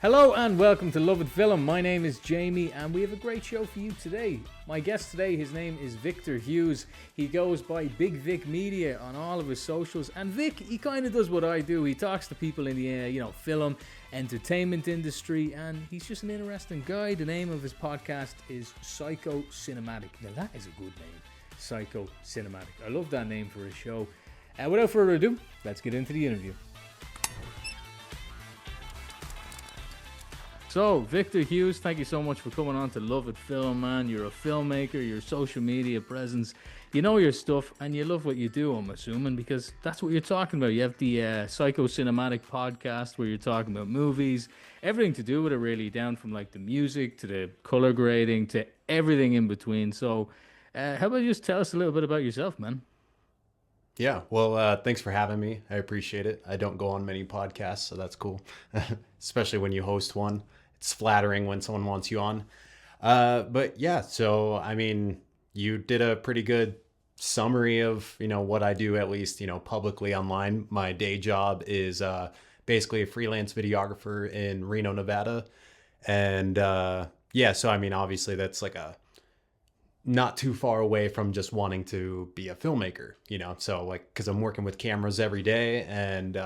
Hello and welcome to Lovett Film. My name is Jamie and we have a great show for you today. My guest today, his name is Victor Hughes. He goes by Big Vic Media on all of his socials. And Vic, he kind of does what I do. He talks to people in the film, entertainment industry, and he's just an interesting guy. The name of his podcast is Psycho Cinematic. Now that is a good name, Psycho Cinematic. I love that name for a show. Without further ado, let's get into the interview. So, Victor Hughes, thank you so much for coming on to Lovett Film, man. You're a filmmaker, you're a social media presence, you know your stuff, and you love what you do, I'm assuming, because that's what you're talking about. You have the Psycho Cinematic podcast where you're talking about movies, everything to do with it really, down from like the music to the color grading to everything in between. So, how about you just tell us a little bit about yourself, man? Yeah, well, thanks for having me. I appreciate it. I don't go on many podcasts, so that's cool, especially when you host one. It's flattering when someone wants you on. But yeah, so, I mean, you did a pretty good summary of, what I do, at least, publicly online. My day job is basically a freelance videographer in Reno, Nevada. And yeah, so, I mean, obviously that's like not too far away from just wanting to be a filmmaker, so like, cause I'm working with cameras every day and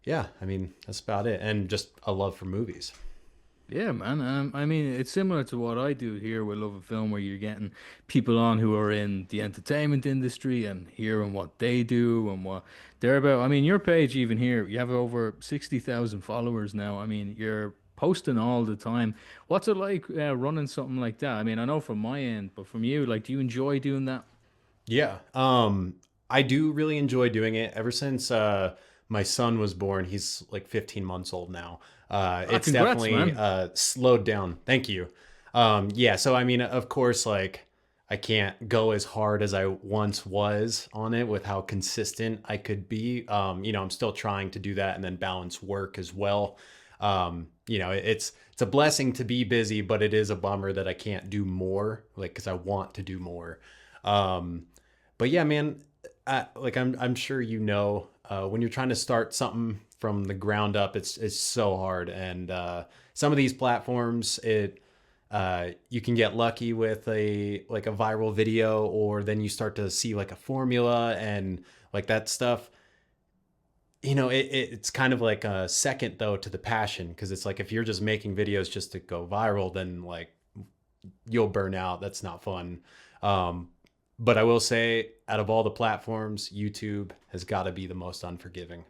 yeah, I mean, that's about it. And just a love for movies. Yeah, man. I mean, it's similar to what I do here with Love a Film, where you're getting people on who are in the entertainment industry and hearing what they do and what they're about. I mean, your page even here, you have over 60,000 followers now. I mean, you're posting all the time. What's it like running something like that? I mean, I know from my end, but from you, like, do you enjoy doing that? Yeah, I do really enjoy doing it. Ever since my son was born, he's like 15 months old now. It's congrats, definitely slowed down. Thank you. Yeah, so I mean, of course, like I can't go as hard as I once was on it with how consistent I could be. I'm still trying to do that and then balance work as well. It's a blessing to be busy, but it is a bummer that I can't do more, like, because I want to do more. But yeah, man, I'm sure when you're trying to start something from the ground up, it's so hard. And some of these platforms, you can get lucky with a viral video, or then you start to see like a formula and like that stuff. It's kind of like a second though to the passion, because it's like if you're just making videos just to go viral, then like you'll burn out. That's not fun. But I will say, out of all the platforms, YouTube has got to be the most unforgiving.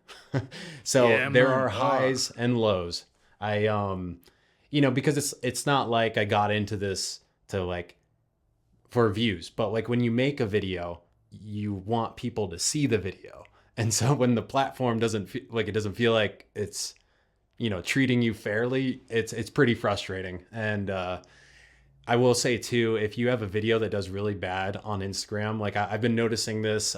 So yeah, there are highs and lows. Because it's not like I got into this to like for views, but like when you make a video, you want people to see the video. And so when the platform doesn't feel like it's, treating you fairly, it's pretty frustrating. And, I will say too, if you have a video that does really bad on Instagram, like I've been noticing this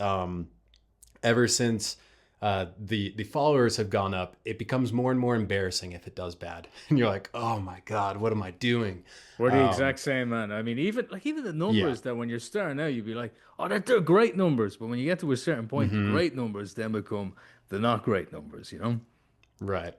ever since the followers have gone up, it becomes more and more embarrassing if it does bad. And you're like, oh my God, what am I doing? We're the exact same, man. I mean, even the numbers that when you're starting out, you'd be like, oh, they're great numbers. But when you get to a certain point, the great numbers then become the not great numbers, Right.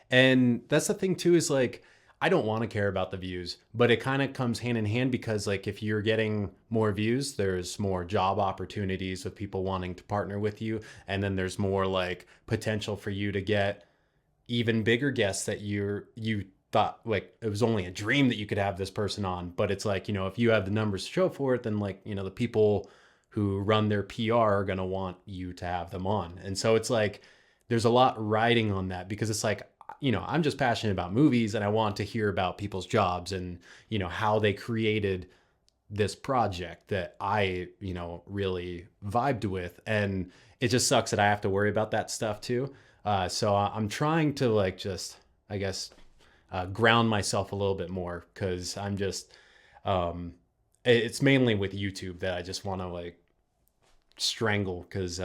And that's the thing too, is like, I don't want to care about the views, but it kind of comes hand in hand, because like if you're getting more views, there's more job opportunities with people wanting to partner with you. And then there's more like potential for you to get even bigger guests that you thought like it was only a dream that you could have this person on. But it's like, if you have the numbers to show for it, then like, the people who run their PR are going to want you to have them on. And so it's like, there's a lot riding on that, because it's like, I'm just passionate about movies and I want to hear about people's jobs and, how they created this project that I, really vibed with. And it just sucks that I have to worry about that stuff too. So I'm trying to like, just, I guess, ground myself a little bit more, because I'm just, it's mainly with YouTube that I just want to like strangle, because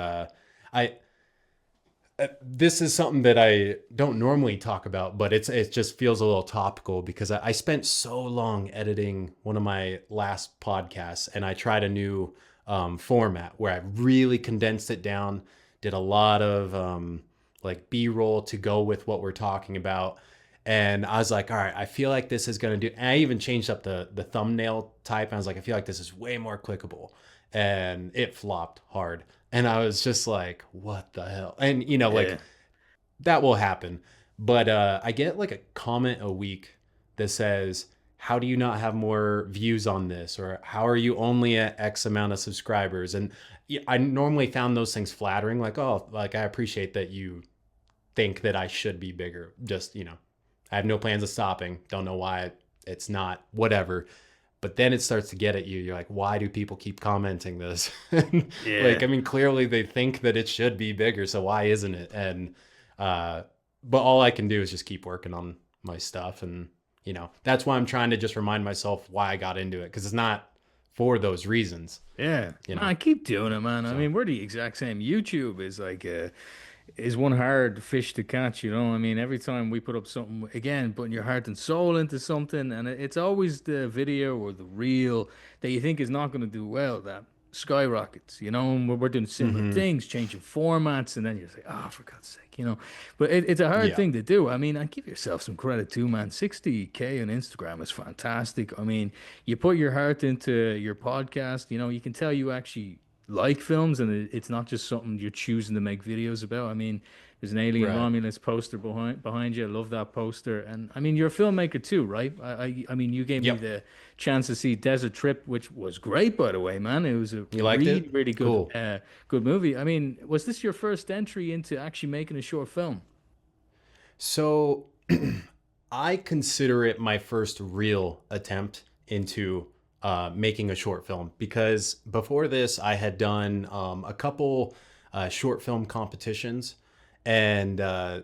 this is something that I don't normally talk about, but it just feels a little topical, because I spent so long editing one of my last podcasts, and I tried a new format where I really condensed it down, did a lot of like B-roll to go with what we're talking about. And I was like, all right, I feel like this is going to do, and I even changed up the thumbnail type. And I was like, I feel like this is way more clickable, and it flopped hard. And I was just like, what the hell? And like Yeah. that will happen. But I get like a comment a week that says, how do you not have more views on this? Or how are you only at X amount of subscribers? And I normally found those things flattering, like, oh, like I appreciate that you think that I should be bigger. Just, I have no plans of stopping. Don't know why it's not, whatever. But then it starts to get at you. You're like, why do people keep commenting this? Yeah. Like, I mean, clearly they think that it should be bigger. So why isn't it? And, but all I can do is just keep working on my stuff. And, that's why I'm trying to just remind myself why I got into it. Cause it's not for those reasons, Yeah. Man, keep doing it, man. I so. mean, we're the exact same. YouTube is like is one hard fish to catch, you know. I mean, every time we put up something, again, putting your heart and soul into something, and it's always the video or the reel that you think is not going to do well that skyrockets, you know. And we're doing similar Hmm. things, changing formats, and then you say, oh, for God's sake, you know. But it's a hard Yeah. thing to do. I mean, I give yourself some credit too, man. 60K on Instagram is fantastic. I mean, you put your heart into your podcast, you know, you can tell you actually like films, and it's not just something you're choosing to make videos about. I mean, there's an Alien Right. Romulus poster behind you. I love that poster, and I mean, you're a filmmaker too, right? I mean, you gave me Yep. the chance to see Desert Trip, which was great, by the way, man. It was a You liked really, it? really good, Cool. good movie. I mean, was this your first entry into actually making a short film? So I consider it my first real attempt into making a short film, because before this I had done a couple short film competitions, and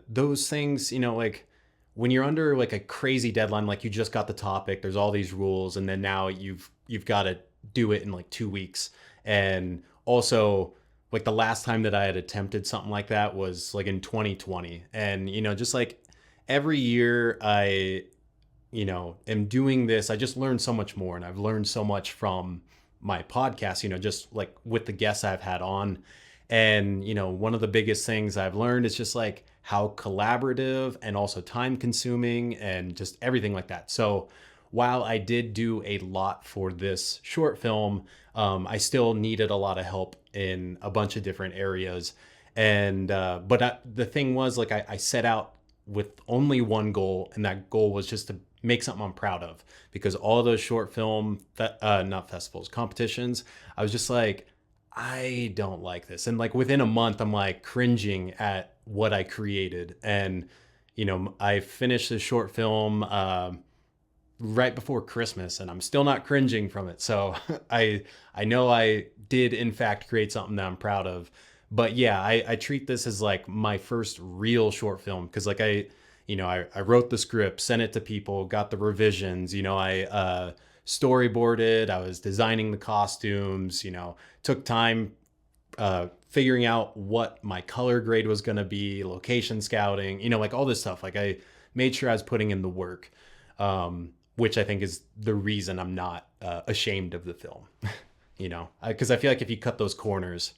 those things, like when you're under like a crazy deadline, like you just got the topic, there's all these rules, and then now you've got to do it in like 2 weeks. And also, like the last time that I had attempted something like that was like in 2020, and just like every year I am doing this, I just learned so much more, and I've learned so much from my podcast, just like with the guests I've had on. And, one of the biggest things I've learned is just like how collaborative and also time consuming and just everything like that. So while I did do a lot for this short film, I still needed a lot of help in a bunch of different areas. And, the thing was, like, I set out with only one goal, and that goal was just to make something I'm proud of, because all those short film, not festivals, competitions, I was just like, I don't like this. And like within a month, I'm like cringing at what I created. And, I finished the short film right before Christmas, and I'm still not cringing from it. So I know I did in fact create something that I'm proud of. But yeah, I treat this as like my first real short film, because like I wrote the script, sent it to people, got the revisions, I storyboarded, I was designing the costumes, took time figuring out what my color grade was going to be, location scouting, like all this stuff. Like I made sure I was putting in the work, which I think is the reason I'm not ashamed of the film, because I feel like if you cut those corners.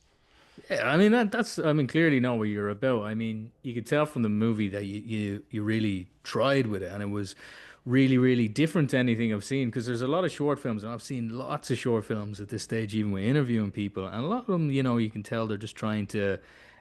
Yeah, I mean that's I mean clearly know what you're about. I mean, you could tell from the movie that you really tried with it, and it was really really different to anything I've seen, because there's a lot of short films, and I've seen lots of short films at this stage, even with interviewing people, and a lot of them, you can tell they're just trying to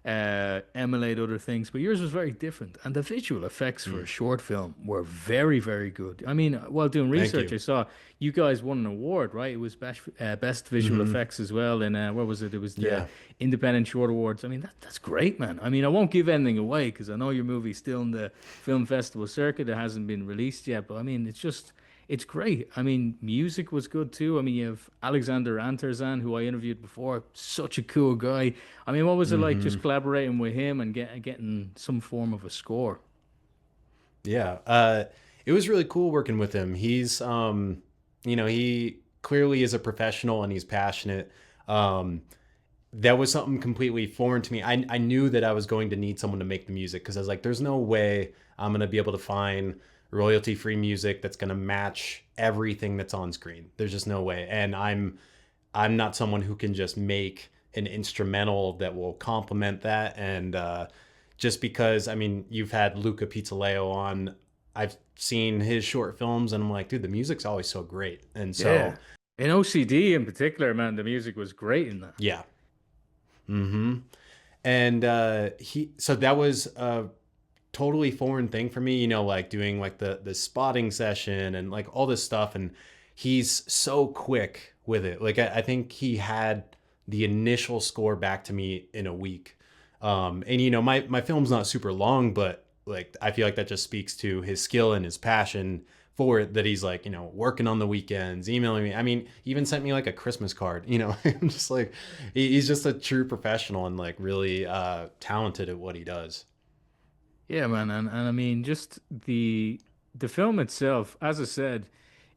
emulate other things, but yours was very different, and the visual effects for a Mm, short film were very very good. I mean, while doing thank research, you. I saw you guys won an award, right? It was best visual Hmm. effects as well, and where was it? It was the Yeah. Independent Short Awards. I mean, that's great, man. I mean, I won't give anything away because I know your movie's still in the film festival circuit. It hasn't been released yet, but I mean, it's great. I mean, music was good too. I mean, you have Alexander Antarzan, who I interviewed before, such a cool guy. I mean, what was it like Hmm. just collaborating with him and getting some form of a score? Yeah. It was really cool working with him. He's, he clearly is a professional and he's passionate. Um, that was something completely foreign to me. I knew that I was going to need someone to make the music, because I was like, there's no way I'm going to be able to find royalty free music that's going to match everything that's on screen. There's just no way. And I'm not someone who can just make an instrumental that will complement that. And just because, I mean, you've had Luca Pizzaleo on I've seen his short films and I'm like, dude, the music's always so great. And so, Yeah. In OCD in particular, man, the music was great in that. yeah. Mm-hmm. And so that was a totally foreign thing for me, like doing like the spotting session and like all this stuff. And he's so quick with it. Like I think he had the initial score back to me in a week. And my film's not super long, but like I feel like that just speaks to his skill and his passion for it, that he's like, working on the weekends, emailing me. I mean, he even sent me like a Christmas card, I'm just like, he's just a true professional and like really talented at what he does. Yeah, man, and I mean, just the film itself, as I said,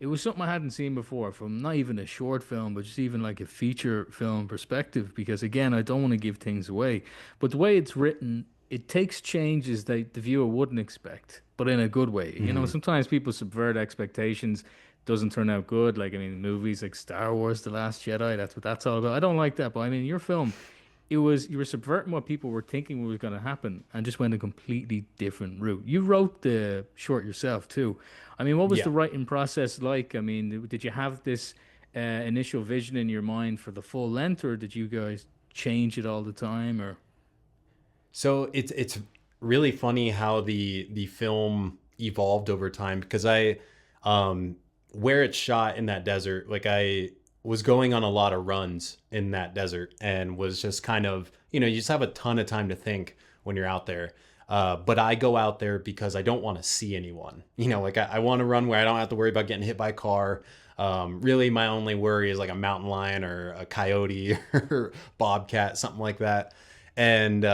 it was something I hadn't seen before, from not even a short film, but just even like a feature film perspective. Because again, I don't want to give things away, but the way it's written, it takes changes that the viewer wouldn't expect, but in a good way. Hmm. Sometimes people subvert expectations, doesn't turn out good. Like, I mean, movies like Star Wars, The Last Jedi, that's what that's all about. I don't like that, but I mean, your film, you were subverting what people were thinking was going to happen and just went a completely different route. You wrote the short yourself too. I mean, what was Yeah. the writing process like? I mean, did you have this initial vision in your mind for the full length, or did you guys change it all the time? Or So it's really funny how the film evolved over time, because I where it's shot in that desert, like I was going on a lot of runs in that desert and was just kind of, you just have a ton of time to think when you're out there. But I go out there because I don't want to see anyone. Like I want to run where I don't have to worry about getting hit by a car. Really, my only worry is like a mountain lion or a coyote or bobcat, something like that. And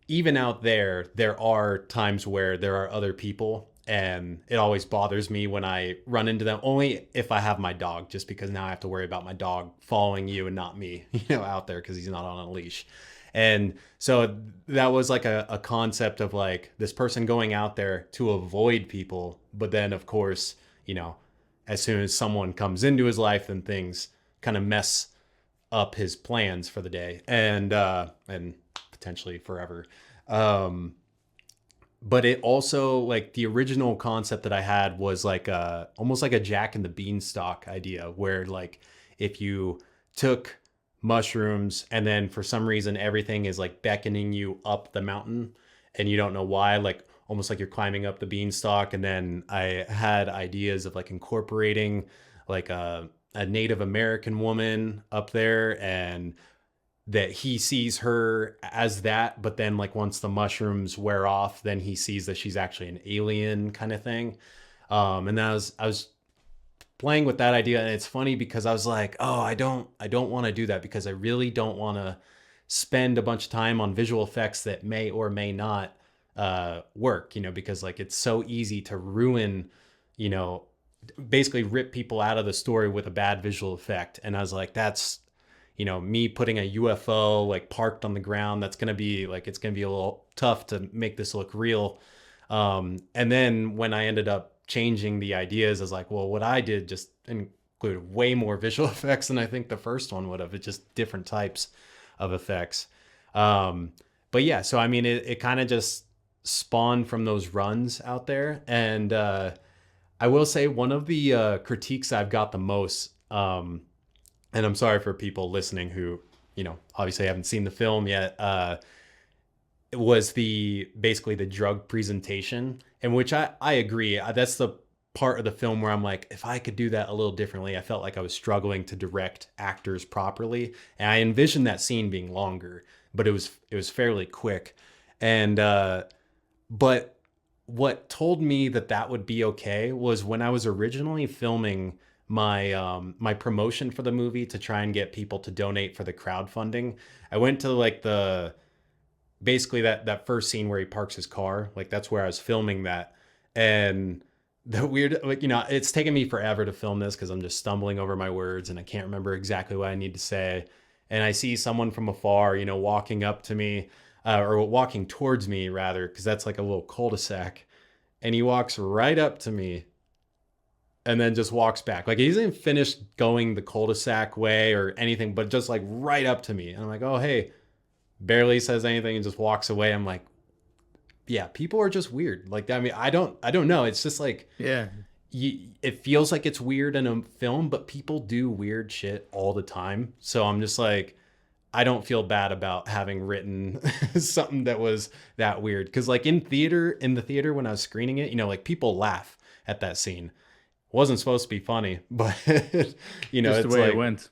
even out there, there are times where there are other people, and it always bothers me when I run into them, only if I have my dog, just because now I have to worry about my dog following you and not me, out there because he's not on a leash. And so that was like a concept of like this person going out there to avoid people. But then, of course, as soon as someone comes into his life, then things kind of mess up his plans for the day and potentially forever. Um, but it also, like, the original concept that I had was like almost like a Jack and the Beanstalk idea, where like if you took mushrooms and then for some reason everything is like beckoning you up the mountain and you don't know why, like almost like you're climbing up the beanstalk. And then I had ideas of like incorporating like a Native American woman up there, and that he sees her as that, but then like once the mushrooms wear off, then he sees that she's actually an alien kind of thing. And then I was playing with that idea, and it's funny because I was like, oh, I don't want to do that, because I really don't want to spend a bunch of time on visual effects that may or may not work, because like it's so easy to ruin, you know basically rip people out of the story with a bad visual effect. And I was like, that's, me putting a UFO like parked on the ground, that's going to be like, it's going to be a little tough to make this look real. And then when I ended up changing the ideas, I was like, well, what I did just included way more visual effects than I think the first one would have. It's just different types of effects. But yeah, so I mean, it kind of just spawned from those runs out there. And I will say one of the critiques I've got the most, and I'm sorry for people listening who, obviously haven't seen the film yet, it was basically the drug presentation, in which I agree. That's the part of the film where I'm like, if I could do that a little differently. I felt like I was struggling to direct actors properly, and I envisioned that scene being longer, but it was fairly quick. And but what told me that that would be okay was when I was originally filming my promotion for the movie to try and get people to donate for the crowdfunding. I went to like basically that first scene where he parks his car, like that's where I was filming that. And the weird, like, it's taken me forever to film this because I'm just stumbling over my words and I can't remember exactly what I need to say. And I see someone from afar, walking up to me, or walking towards me rather, because that's like a little cul-de-sac. And he walks right up to me and then just walks back. Like he hasn't finished going the cul-de-sac way or anything, but just like right up to me. And I'm like, oh, hey, barely says anything and just walks away. I'm like, yeah, people are just weird. Like, I mean, I don't know. It's just like, Yeah. it feels like it's weird in a film, but people do weird shit all the time. So I'm just like, I don't feel bad about having written something that was that weird. Cause like in the theater when I was screening it, like people laugh at that scene. It wasn't supposed to be funny, but Just the it's way like it went.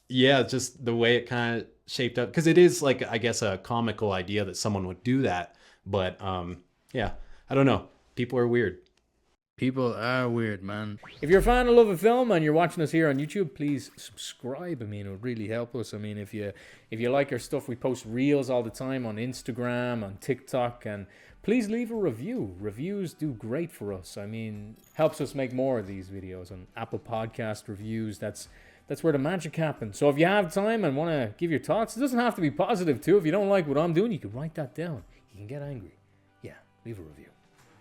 yeah, just the way it kind of shaped up. Cause it is like, I guess, a comical idea that someone would do that. But yeah, I don't know. People are weird. People are weird, man. If you're a fan of Love a Film and you're watching us here on YouTube, please subscribe. I mean, it would really help us. I mean, if you like our stuff, we post reels all the time on Instagram, on TikTok, and please leave a review. Reviews do great for us. I mean, helps us make more of these videos on Apple Podcast reviews. That's where the magic happens. So if you have time and want to give your thoughts, it doesn't have to be positive too. If you don't like what I'm doing, you can write that down. You can get angry. Yeah, leave a review.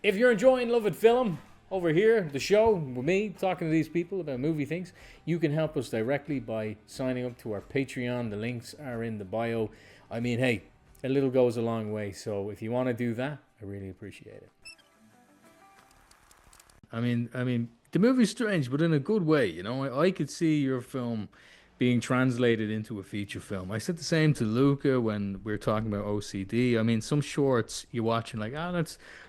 If you're enjoying Lovett Film over here, the show with me talking to these people about movie things, you can help us directly by signing up to our Patreon. The links are in the bio. I mean, hey, a little goes a long way. So if you want to do that, I really appreciate it. I mean, the movie's strange, but in a good way. I could see your film being translated into a feature film. I said the same to Luca when we were talking about OCD. I mean, some shorts you watch and like,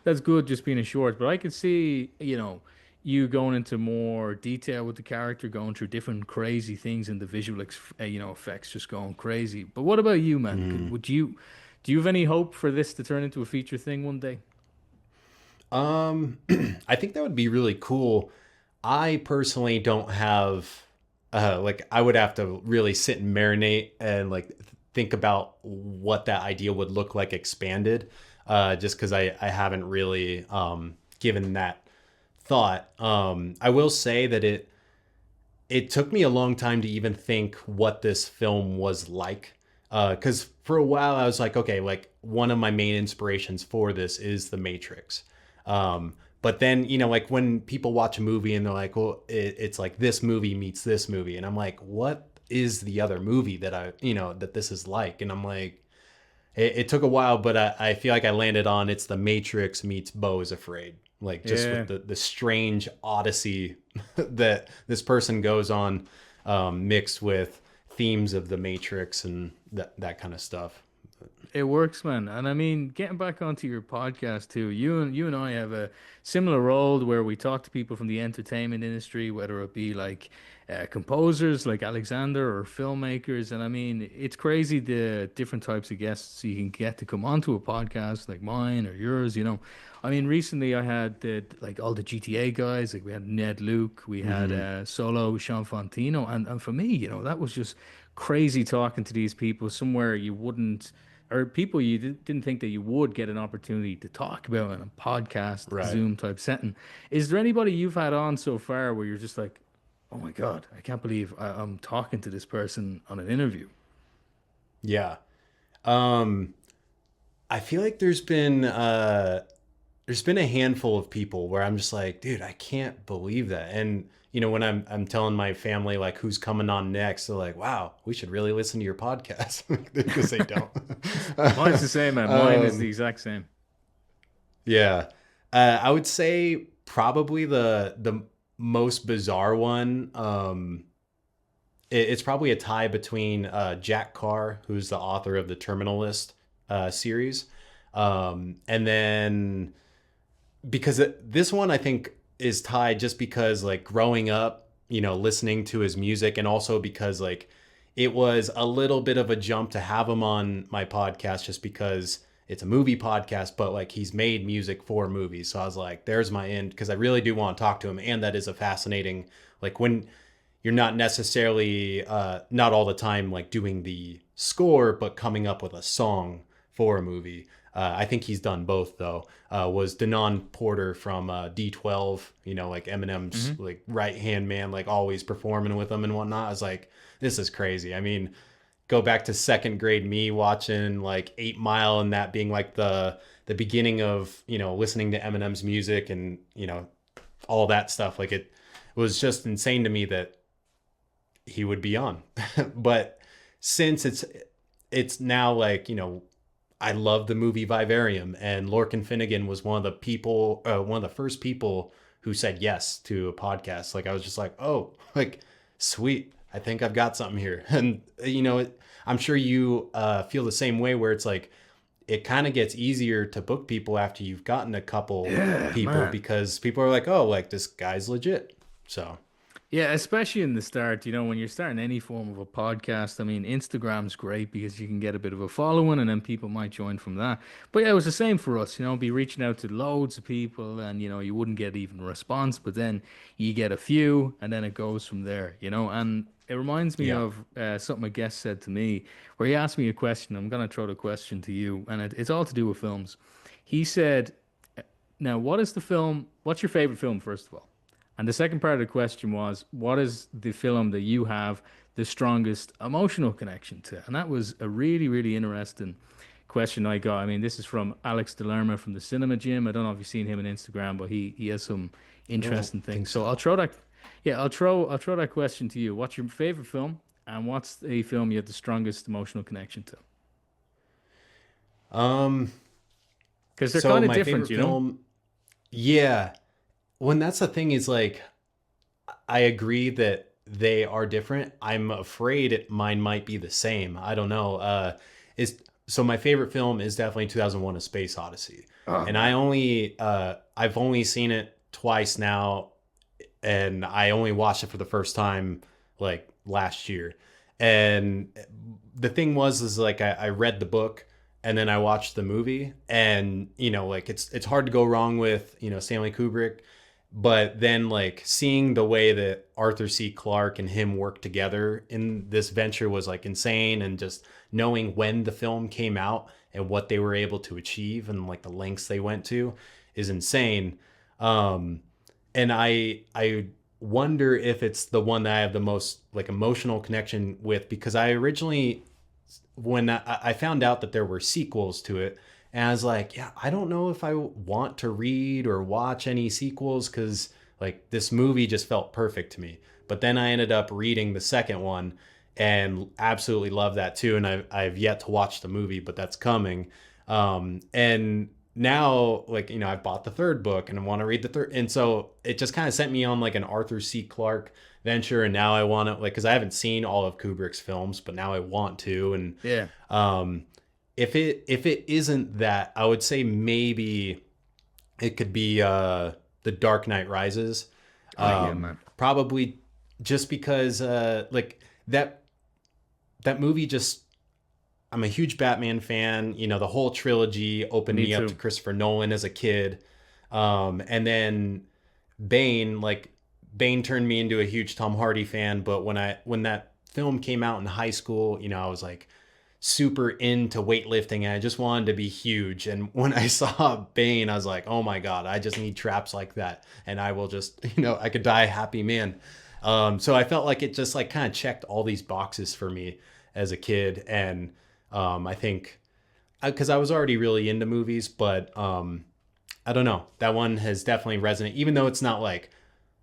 that's good just being a short. But I could see, you going into more detail with the character, going through different crazy things and the visual, effects just going crazy. But what about you, man? Do you have any hope for this to turn into a feature thing one day? I think that would be really cool. I personally don't have like, I would have to really sit and marinate and like think about what that idea would look like expanded, just because I haven't really given that thought. I will say that it took me a long time to even think what this film was like, because for a while I was like, okay, like one of my main inspirations for this is The Matrix. But then, like when people watch a movie and they're like, well, it's like this movie meets this movie. And I'm like, what is the other movie that that this is like? And I'm like, it took a while, but I feel like I landed on it's The Matrix meets Beau is Afraid. Like just with the strange odyssey that this person goes on, mixed with themes of The Matrix and that kind of stuff. It works, man. And I mean, getting back onto your podcast too, you and I have a similar role where we talk to people from the entertainment industry, whether it be like composers like Alexander or filmmakers. And I mean, it's crazy the different types of guests you can get to come onto a podcast like mine or yours. I mean, recently I had all the GTA guys, like we had Ned Luke, we had Solo Sean Fontino, and for me, that was just crazy talking to these people somewhere you wouldn't, or people you didn't think that you would get an opportunity to talk about in a podcast, Right. Zoom type setting. Is there anybody you've had on so far where you're just like, oh my God, I can't believe I'm talking to this person on an interview? Yeah. I feel like there's been a handful of people where I'm just like, dude, I can't believe that. And when I'm telling my family like who's coming on next, they're like, wow, we should really listen to your podcast, because they don't. Mine's the same, man. Mine is the exact same. Yeah. I would say probably the most bizarre one. It's probably a tie between Jack Carr, who's the author of the Terminal List series. And then because this one I think is tied just because like growing up, listening to his music, and also because like it was a little bit of a jump to have him on my podcast just because it's a movie podcast, but like he's made music for movies. So I was like, there's my end, because I really do want to talk to him. And that is a fascinating, like when you're not necessarily, not all the time like doing the score, but coming up with a song for a movie. I think he's done both though. Was Denon Porter from D12, like Eminem's like right hand man, like always performing with him and whatnot. I was like, this is crazy. I mean, go back to second grade me watching like 8 Mile and that being like the beginning of listening to Eminem's music and all that stuff. Like it was just insane to me that he would be on. But since it's now like I love the movie Vivarium, and Lorcan Finnegan was one of the people, one of the first people who said yes to a podcast. Like I was just like, oh, like sweet. I think I've got something here. And I'm sure you feel the same way, where it's like it kind of gets easier to book people after you've gotten a couple people, man, because people are like, oh, like this guy's legit. So. Yeah, especially in the start, when you're starting any form of a podcast. I mean, Instagram's great because you can get a bit of a following and then people might join from that. But yeah, it was the same for us, be reaching out to loads of people and, you wouldn't get even a response, but then you get a few and then it goes from there, and it reminds me of something a guest said to me where he asked me a question. I'm going to throw the question to you, and it's all to do with films. He said, now, what's your favorite film, first of all? And the second part of the question was, what is the film that you have the strongest emotional connection to? And that was a really, really interesting question I got. I mean, this is from Alex Delerma from the Cinema Gym. I don't know if you've seen him on Instagram, but he has some interesting things. So I'll throw that question to you. What's your favorite film, and what's the film you have the strongest emotional connection to? Because they're kind of different, film, Yeah. When that's the thing is, like, I agree that they are different. I'm afraid mine might be the same. I don't know. So my favorite film is definitely 2001: A Space Odyssey. And I've only seen it twice now, and I only watched it for the first time like last year. And the thing is like I read the book and then I watched the movie, and like it's hard to go wrong with Stanley Kubrick. But then, like, seeing the way that Arthur C. Clarke and him work together in this venture was like insane, and just knowing when the film came out and what they were able to achieve and like the lengths they went to is insane. And I wonder if it's the one that I have the most like emotional connection with, because I originally, when I found out that there were sequels to it, and I was like, yeah, I don't know if I want to read or watch any sequels, because like this movie just felt perfect to me. But then I ended up reading the second one and absolutely love that too. And I've yet to watch the movie, but that's coming. And now, like, I've bought the third book and I want to read the third. And so it just kind of sent me on like an Arthur C. Clarke venture. And now I want to, like, because I haven't seen all of Kubrick's films, but now I want to. And yeah. If it isn't that, I would say maybe it could be The Dark Knight Rises. Yeah, man. Probably just because like that movie just, I'm a huge Batman fan. The whole trilogy opened me up to Christopher Nolan as a kid. And then Bane turned me into a huge Tom Hardy fan. But when that film came out in high school, I was like super into weightlifting and I just wanted to be huge. And when I saw Bane, I was like, oh my God, I just need traps like that. And I will just, I could die a happy man. So I felt like it just like kind of checked all these boxes for me as a kid. And I think because I was already really into movies, but I don't know, that one has definitely resonated, even though it's not like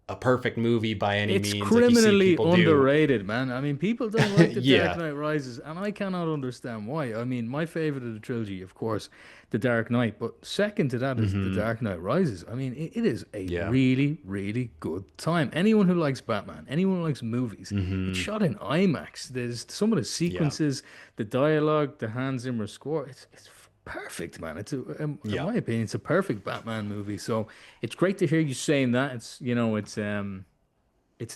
a perfect movie by any means. It's criminally underrated, man. I mean, people don't like The Dark Knight Rises, and I cannot understand why. I mean, my favorite of the trilogy, of course, The Dark Knight, but second to that is The Dark Knight Rises. I mean, it is a really, really good time. Anyone who likes Batman, anyone who likes movies, it's shot in IMAX. There's some of the sequences, the dialogue, the Hans Zimmer score. It's perfect, man. It's in my opinion, it's a perfect Batman movie. So it's great to hear you saying that. It's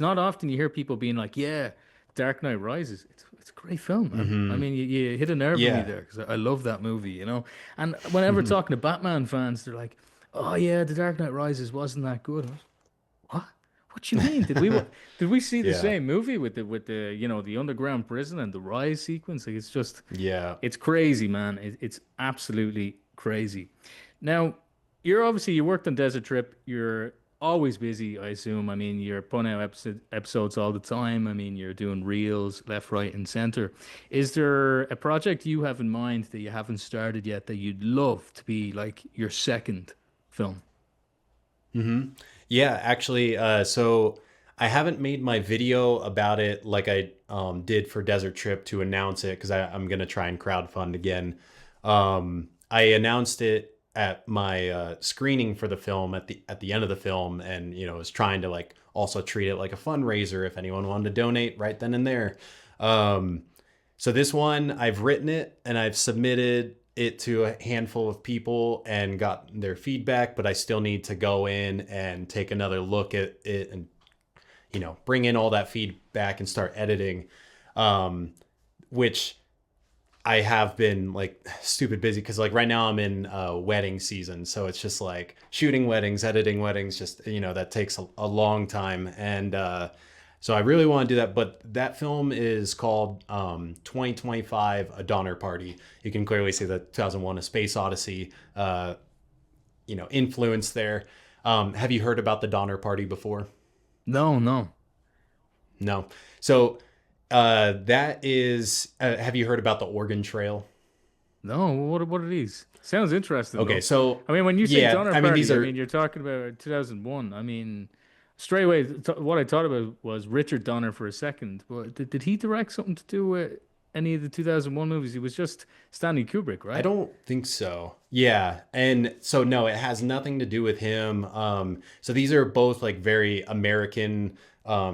not often you hear people being like, yeah, Dark Knight Rises, it's a great film, man. I mean, you hit a nerve with me there, because I love that movie, and whenever talking to Batman fans, they're like, oh yeah, The Dark Knight Rises wasn't that good. What you mean? Did we see the same movie with the the underground prison and the rise sequence? Like, it's just it's crazy, man. It's absolutely crazy. Now, you worked on Desert Trip. You're always busy, I assume. I mean, you're putting out episodes all the time. I mean, you're doing reels left, right, and center. Is there a project you have in mind that you haven't started yet that you'd love to be like your second film? Yeah, actually, so I haven't made my video about it like I did for Desert Trip to announce it, because I'm going to try and crowdfund again. I announced it at my screening for the film at the end of the film, and was trying to like also treat it like a fundraiser if anyone wanted to donate right then and there. So this one, I've written it and I've submitted it to a handful of people and got their feedback, but I still need to go in and take another look at it and bring in all that feedback and start editing, which I have been like stupid busy because like right now I'm in wedding season. So it's just like shooting weddings, editing weddings, just, that takes a long time. And so I really want to do that. But that film is called 2025, A Donner Party. You can clearly see the 2001, A Space Odyssey, influence there. Have you heard about the Donner Party before? No, no. No. So that is, have you heard about the Oregon Trail? No, what are these? Sounds interesting, Okay, though. So I mean, when you say yeah, Donner I mean Party, these are you're talking about 2001. I mean, straight away, what I thought about was Richard Donner for a second. But did he direct something to do with any of the 2001 movies? He was just Stanley Kubrick, I right? don't think so. Yeah. And so no, it has nothing to do with him. So these are both like very American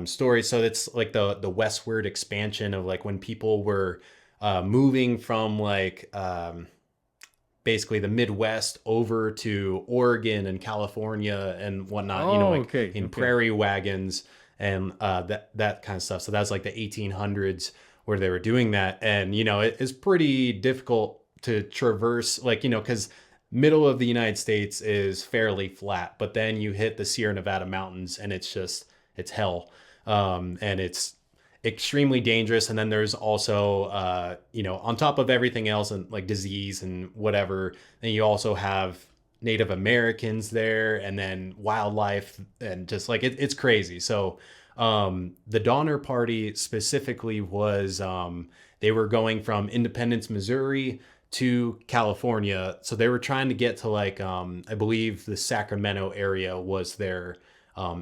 stories. So it's like the westward expansion of like when people were moving from like basically the Midwest over to Oregon and California and whatnot, Oh, like okay, in okay. prairie wagons and that kind of stuff. So that's like the 1800s where they were doing that. And, it's pretty difficult to traverse, like, because middle of the United States is fairly flat, but then you hit the Sierra Nevada mountains and it's hell. And it's extremely dangerous. And then there's also, on top of everything else and like disease and whatever, then you also have Native Americans there and then wildlife and just like it's crazy. So the Donner Party specifically was they were going from Independence, Missouri to California. So they were trying to get to like I believe the Sacramento area was their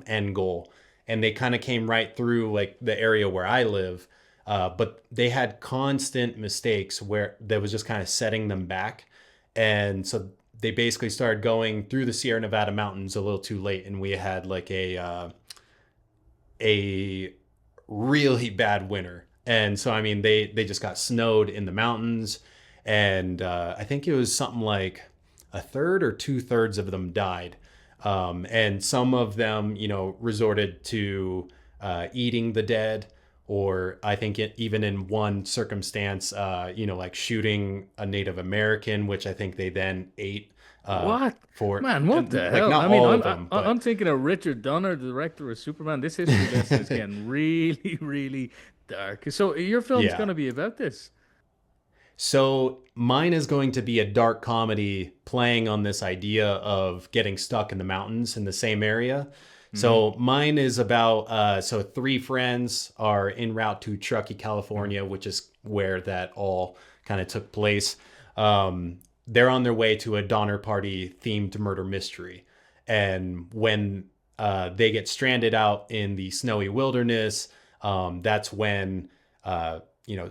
end goal. And they kind of came right through like the area where I live. But they had constant mistakes where that was just kind of setting them back. And so they basically started going through the Sierra Nevada mountains a little too late. And we had like a really bad winter. And so, I mean, they just got snowed in the mountains. And I think it was something like a third or two-thirds of them died. And some of them, resorted to eating the dead, or I think even in one circumstance, like shooting a Native American, which I think they then ate What? for, Man, what the like hell? not I mean, all of them, I'm but thinking of Richard Donner, the director of Superman. This history lesson is getting really, really dark. So your film's yeah. going to be about this. So mine is going to be a dark comedy playing on this idea of getting stuck in the mountains in the same area. Hmm. So mine is about so three friends are en route to Truckee, California, which is where that all kind of took place. They're on their way to a Donner Party themed murder mystery. And when they get stranded out in the snowy wilderness, that's when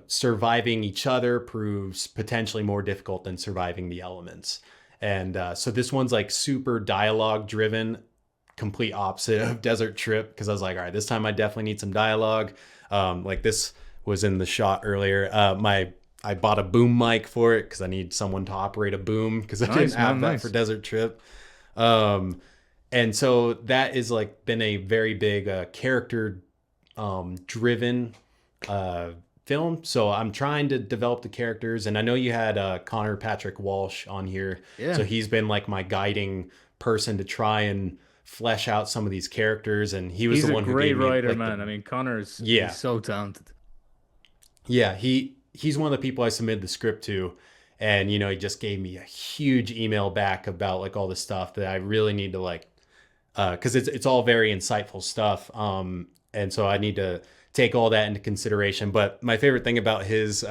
surviving each other proves potentially more difficult than surviving the elements. And so this one's like super dialogue driven, complete opposite of Desert Trip, because I was like, all right, this time I definitely need some dialogue. Like this was in the shot earlier. I bought a boom mic for it because I need someone to operate a boom because I didn't Nice, have man, that nice. for Desert Trip. And so that is like been a very big character driven film. So I'm trying to develop the characters, and I know you had Connor Patrick Walsh on here, Yeah. so he's been like my guiding person to try and flesh out some of these characters, and he was He's the a one who great gave me writer, like man. I mean, Connor's he's yeah so talented. yeah he's one of the people I submitted the script to, and he just gave me a huge email back about like all the stuff that I really need to like because it's all very insightful stuff. And so I need to take all that into consideration. But my favorite thing about his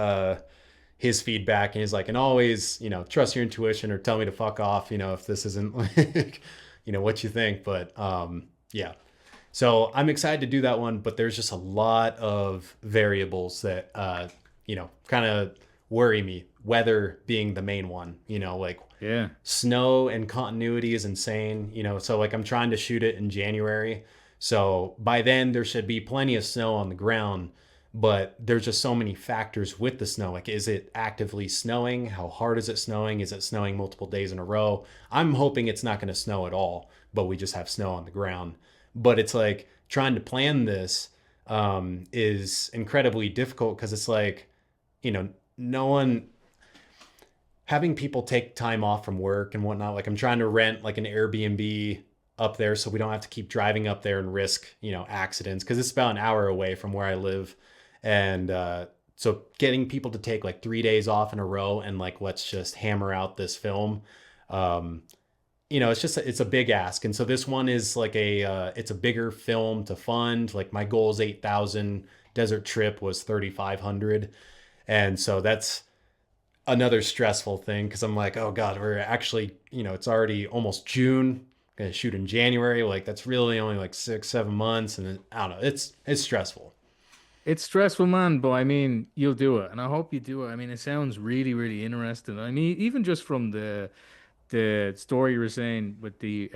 feedback, and he's like, and always, trust your intuition or tell me to fuck off, if this isn't like, what you think. But yeah. So I'm excited to do that one, but there's just a lot of variables that, kind of worry me, weather being the main one, like Yeah. snow and continuity is insane, so like I'm trying to shoot it in January. So by then there should be plenty of snow on the ground, but there's just so many factors with the snow. Like, is it actively snowing? How hard is it snowing? Is it snowing multiple days in a row? I'm hoping it's not going to snow at all, but we just have snow on the ground. But it's like trying to plan this is incredibly difficult because it's like, no one having people take time off from work and whatnot. Like, I'm trying to rent like an Airbnb up there so we don't have to keep driving up there and risk, accidents, because it's about an hour away from where I live. And so getting people to take like 3 days off in a row and like, let's just hammer out this film. It's a big ask. And so this one is like it's a bigger film to fund. Like, my goal is 8,000. Desert Trip was 3,500. And so that's another stressful thing, because I'm like, oh God, we're actually, it's already almost June. Gonna shoot in January. Like, that's really only like 6-7 months. And then, I don't know, it's stressful. It's stressful, man, but I mean, you'll do it, and I hope you do it. I mean, it sounds really, really interesting. I mean, even just from the story you were saying with the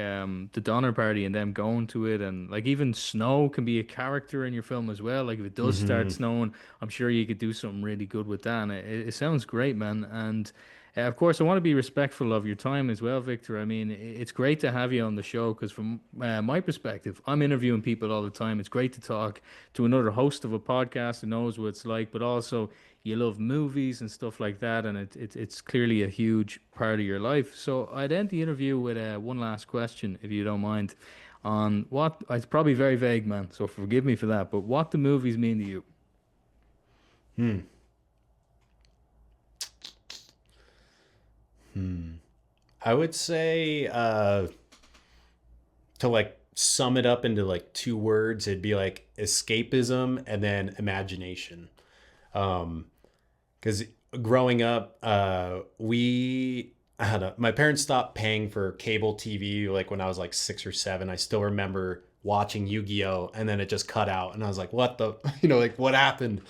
Donner Party and them going to it, and like even snow can be a character in your film as well. Like, if it does start snowing, I'm sure you could do something really good with that. And it sounds great, man. And of course, I want to be respectful of your time as well, Victor. I mean, it's great to have you on the show because from my perspective, I'm interviewing people all the time. It's great to talk to another host of a podcast who knows what it's like, but also you love movies and stuff like that, and it's clearly a huge part of your life. So I'd end the interview with one last question, if you don't mind, on what it's probably very vague, man. So forgive me for that, but what do movies mean to you? I would say to like sum it up into like 2 words, it'd be like escapism and then imagination. Because growing up, my parents stopped paying for cable TV like when I was like 6 or 7. I still remember watching Yu-Gi-Oh! And then it just cut out, and I was like, what the, like, what happened?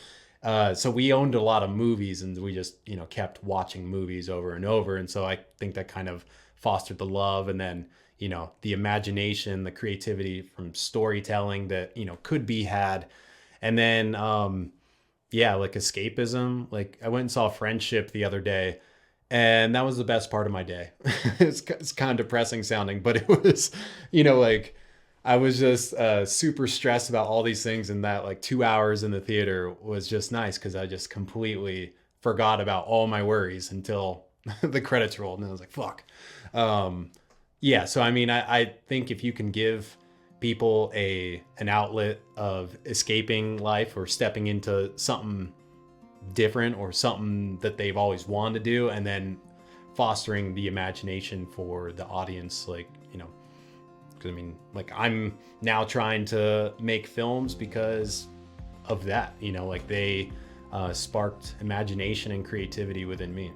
So we owned a lot of movies, and we just, kept watching movies over and over. And so I think that kind of fostered the love, and then, the imagination, the creativity from storytelling that, could be had. And then, like escapism. Like, I went and saw Friendship the other day, and that was the best part of my day. It's kind of depressing sounding, but it was, like, I was just super stressed about all these things, and that like 2 hours in the theater was just nice because I just completely forgot about all my worries until the credits rolled, and I was like, fuck. So I mean, I think if you can give people an outlet of escaping life or stepping into something different or something that they've always wanted to do, and then fostering the imagination for the audience, like, because I mean, like, I'm now trying to make films because of that, like they sparked imagination and creativity within me.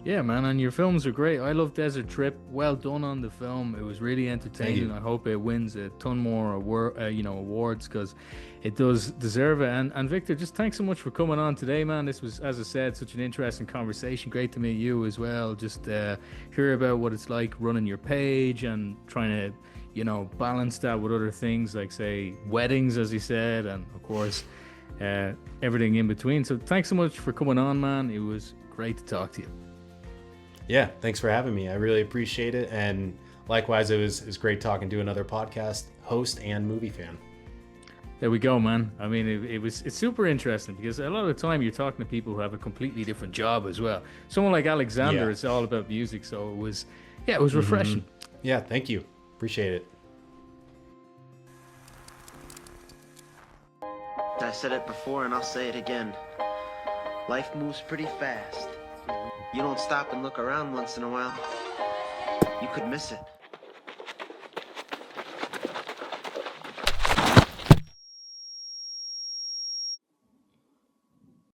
Yeah, man, and your films are great. I love Desert Trip. Well done on the film. It was really entertaining. I hope it wins a ton more awards, because it does deserve it. And Victor, just thanks so much for coming on today, man. This was, as I said, such an interesting conversation. Great to meet you as well. Just hear about what it's like running your page and trying to, balance that with other things like, say, weddings, as you said, and of course, everything in between. So thanks so much for coming on, man. It was great to talk to you. Yeah, thanks for having me. I really appreciate it. And likewise, it was great talking to another podcast host and movie fan. There we go, man. I mean, it's super interesting because a lot of the time you're talking to people who have a completely different job as well. Someone like Alexander, it's all about music. So it was refreshing. Yeah, thank you. Appreciate it. I said it before and I'll say it again. Life moves pretty fast. You don't stop and look around once in a while, you could miss it.